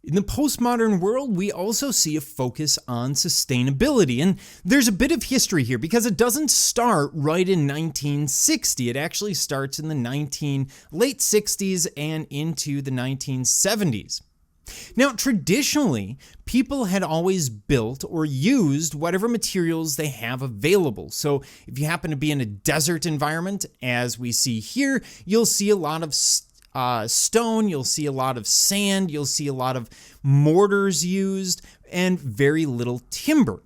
In the postmodern world, we also see a focus on sustainability. And there's a bit of history here because it doesn't start right in 1960. It actually starts in the late 60s and into the 1970s. Now, traditionally, people had always built or used whatever materials they have available. So if you happen to be in a desert environment, as we see here, you'll see a lot of stone, you'll see a lot of sand, you'll see a lot of mortars used, and very little timber.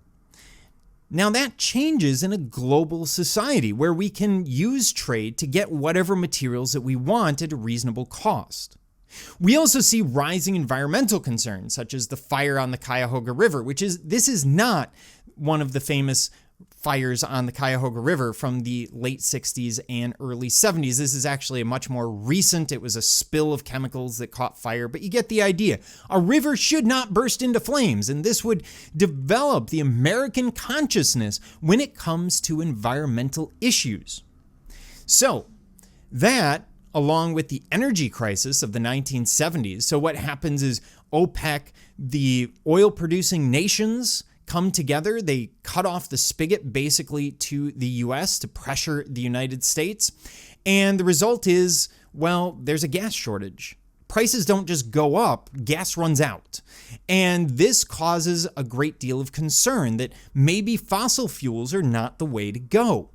Now that changes in a global society where we can use trade to get whatever materials that we want at a reasonable cost. We also see rising environmental concerns, such as the fire on the Cuyahoga River, this is not one of the famous fires on the Cuyahoga River from the late 60s and early 70s. This is actually a much more recent. It was a spill of chemicals that caught fire, but you get the idea. A river should not burst into flames, and this would develop the American consciousness when it comes to environmental issues. So that, along with the energy crisis of the 1970s, so what happens is OPEC, the oil-producing nations, come together. They cut off the spigot basically to the US to pressure the United States. And the result is, well, there's a gas shortage. Prices don't just go up, gas runs out. And this causes a great deal of concern that maybe fossil fuels are not the way to go.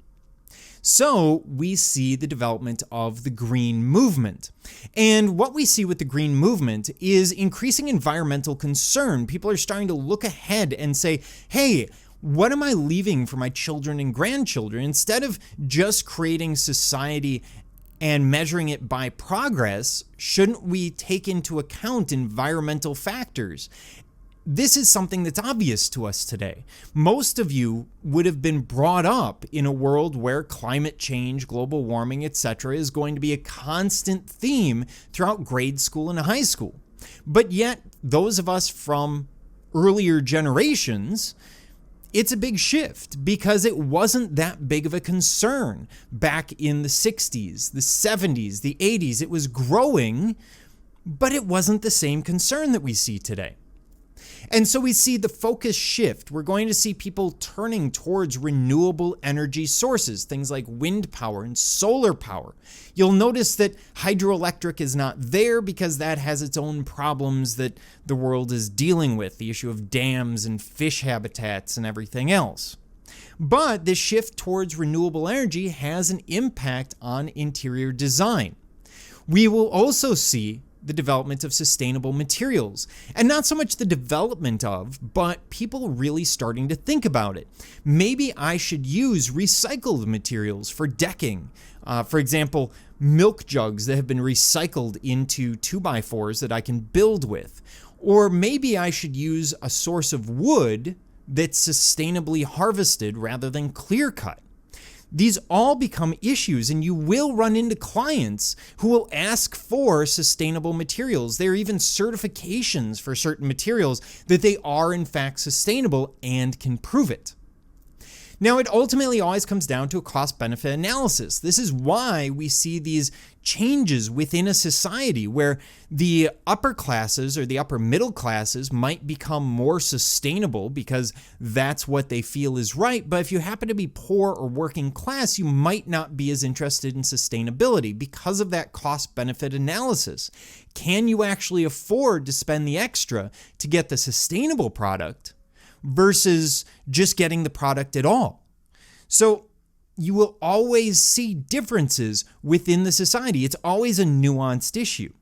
So we see the development of the green movement. And what we see with the green movement is increasing environmental concern. People are starting to look ahead and say, hey, what am I leaving for my children and grandchildren? Instead of just creating society and measuring it by progress, shouldn't we take into account environmental factors? This is something that's obvious to us today. Most of you would have been brought up in a world where climate change, global warming, etc. is going to be a constant theme throughout grade school and high school. But yet, those of us from earlier generations, it's a big shift because it wasn't that big of a concern back in the 60s, the 70s, the 80s. It was growing, but it wasn't the same concern that we see today. And so we see the focus shift. We're going to see people turning towards renewable energy sources, things like wind power and solar power. You'll notice that hydroelectric is not there because that has its own problems that the world is dealing with, the issue of dams and fish habitats and everything else. But this shift towards renewable energy has an impact on interior design. We will also see the development of sustainable materials, and not so much the development of, but people really starting to think about it. Maybe I should use recycled materials for decking. For example, milk jugs that have been recycled into 2x4s that I can build with. Or maybe I should use a source of wood that's sustainably harvested rather than clear cut. These all become issues, and you will run into clients who will ask for sustainable materials. There are even certifications for certain materials that they are in fact sustainable and can prove it. Now, it ultimately always comes down to a cost-benefit analysis. This is why we see these changes within a society where the upper classes or the upper middle classes might become more sustainable because that's what they feel is right. But if you happen to be poor or working class, you might not be as interested in sustainability because of that cost-benefit analysis. Can you actually afford to spend the extra to get the sustainable product versus just getting the product at all? So you will always see differences within the society. It's always a nuanced issue.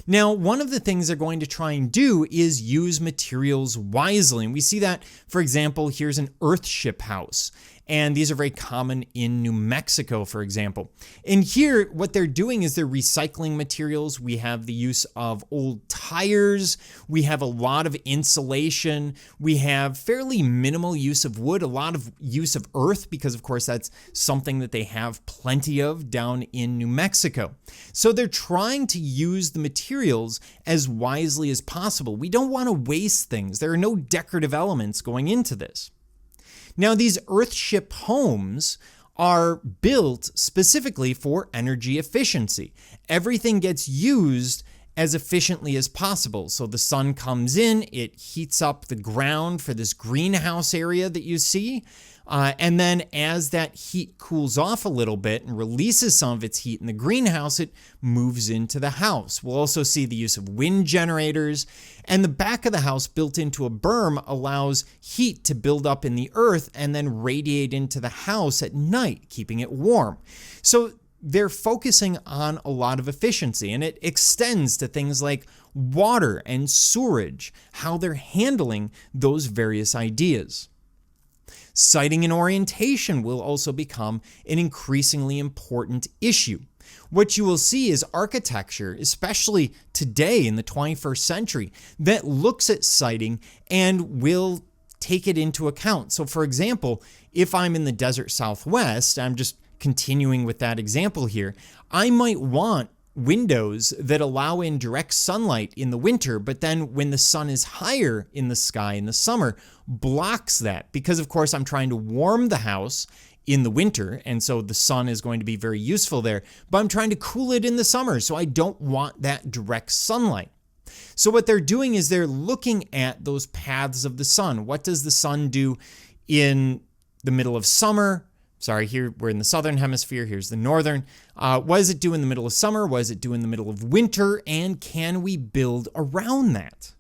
Now, one of the things they're going to try and do is use materials wisely. And we see that, for example, here's an Earthship house. And these are very common in New Mexico, for example. And here, what they're doing is they're recycling materials. We have the use of old tires. We have a lot of insulation. We have fairly minimal use of wood, a lot of use of earth, because of course that's something that they have plenty of down in New Mexico. So they're trying to use the materials as wisely as possible. We don't want to waste things. There are no decorative elements going into this. Now, these Earthship homes are built specifically for energy efficiency. Everything gets used as efficiently as possible. So the sun comes in, it heats up the ground for this greenhouse area that you see. And then as that heat cools off a little bit and releases some of its heat in the greenhouse, it moves into the house. We'll also see the use of wind generators, and the back of the house built into a berm allows heat to build up in the earth and then radiate into the house at night, keeping it warm. So they're focusing on a lot of efficiency, and it extends to things like water and sewerage, how they're handling those various ideas. Siting and orientation will also become an increasingly important issue. What you will see is architecture, especially today in the 21st century, that looks at siting and will take it into account. So for example, if I'm in the desert Southwest, I'm just continuing with that example here, I might want windows that allow in direct sunlight in the winter, but then when the sun is higher in the sky in the summer, blocks that, because of course I'm trying to warm the house in the winter, and so the sun is going to be very useful there, but I'm trying to cool it in the summer, so I don't want that direct sunlight. So what they're doing is they're looking at those paths of the sun. What does the sun do in the middle of summer? Sorry, here we're in the southern hemisphere, here's the northern. What does it do in the middle of summer? What does it do in the middle of winter? And can we build around that?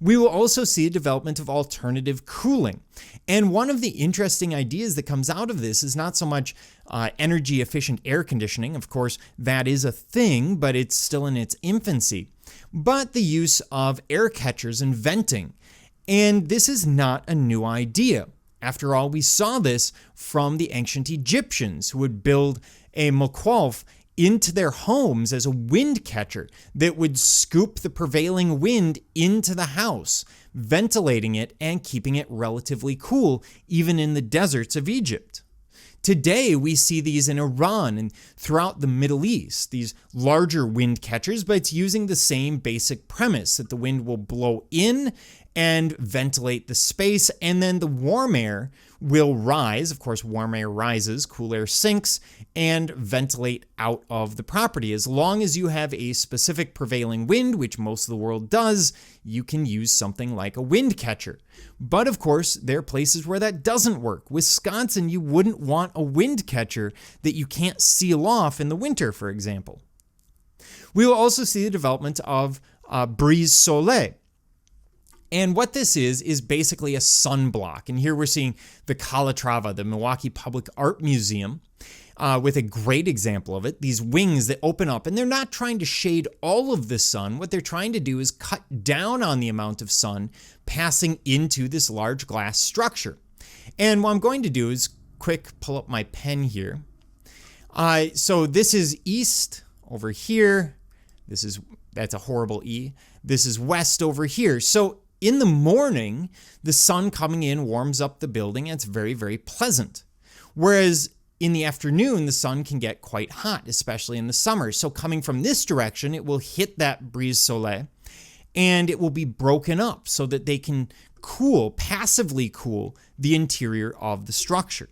We will also see a development of alternative cooling. And one of the interesting ideas that comes out of this is not so much energy efficient air conditioning. Of course, that is a thing, but it's still in its infancy. But the use of air catchers and venting. And this is not a new idea. After all, we saw this from the ancient Egyptians, who would build a moqualf into their homes as a wind catcher that would scoop the prevailing wind into the house, ventilating it and keeping it relatively cool, even in the deserts of Egypt. Today, we see these in Iran and throughout the Middle East, these larger wind catchers, but it's using the same basic premise that the wind will blow in and ventilate the space, and then the warm air will rise. Of course, warm air rises, cool air sinks, and ventilate out of the property. As long as you have a specific prevailing wind, which most of the world does, you can use something like a wind catcher. But of course, there are places where that doesn't work. Wisconsin, you wouldn't want a wind catcher that you can't seal off in the winter, for example. We will also see the development of brise soleil. And what this is basically a sunblock. And here we're seeing the Calatrava, the Milwaukee Public Art Museum, with a great example of it. These wings that open up, and they're not trying to shade all of the sun. What they're trying to do is cut down on the amount of sun passing into this large glass structure. And what I'm going to do is pull up my pen here. So this is east over here. That's a horrible E. This is west over here. So in the morning, the sun coming in warms up the building, and it's very, very pleasant. Whereas in the afternoon, the sun can get quite hot, especially in the summer. So coming from this direction, it will hit that brise soleil, and it will be broken up so that they can passively cool the interior of the structure.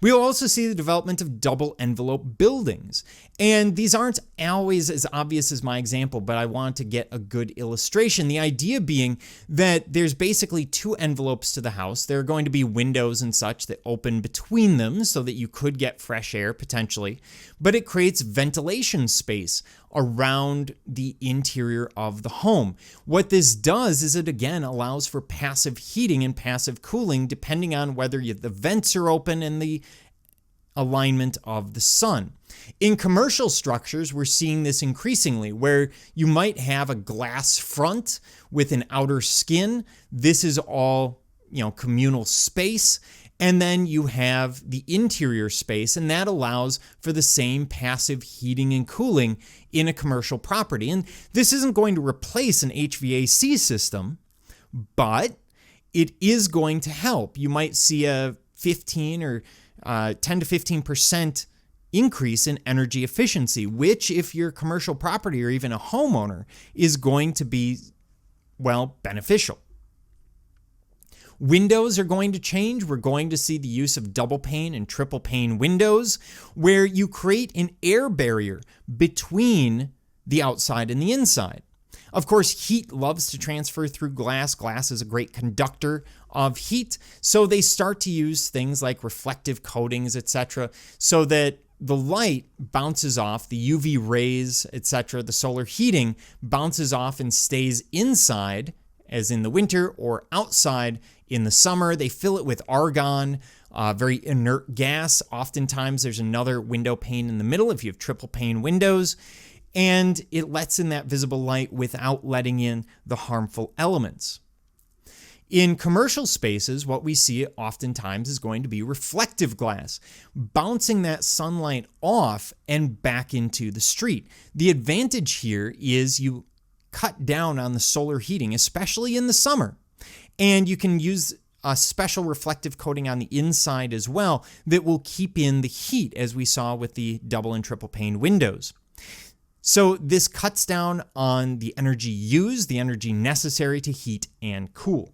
We will also see the development of double envelope buildings. And these aren't always as obvious as my example, but I want to get a good illustration. The idea being that there's basically two envelopes to the house. There are going to be windows and such that open between them so that you could get fresh air potentially, but it creates ventilation space around the interior of the home. What this does is it again allows for passive heating and passive cooling depending on whether the vents are open and the alignment of the sun. In commercial structures, we're seeing this increasingly, where you might have a glass front with an outer skin. This is all, communal space. And then you have the interior space, and that allows for the same passive heating and cooling in a commercial property. And this isn't going to replace an HVAC system, but it is going to help. You might see a 10 to 15% increase in energy efficiency, which, if you're a commercial property or even a homeowner, is going to be, beneficial. Windows are going to change. We're going to see the use of double pane and triple pane windows, where you create an air barrier between the outside and the inside. Of course, heat loves to transfer through glass. Glass is a great conductor of heat, so they start to use things like reflective coatings, etc., so that the light bounces off, the UV rays, etc., the solar heating bounces off and stays inside, as in the winter, or outside in the summer. They fill it with argon, very inert gas. Oftentimes there's another window pane in the middle if you have triple pane windows, and it lets in that visible light without letting in the harmful elements. In commercial spaces, what we see oftentimes is going to be reflective glass, bouncing that sunlight off and back into the street. The advantage here is you cut down on the solar heating, especially in the summer, and you can use a special reflective coating on the inside as well that will keep in the heat, as we saw with the double and triple pane windows. So this cuts down on the energy used, the energy necessary to heat and cool.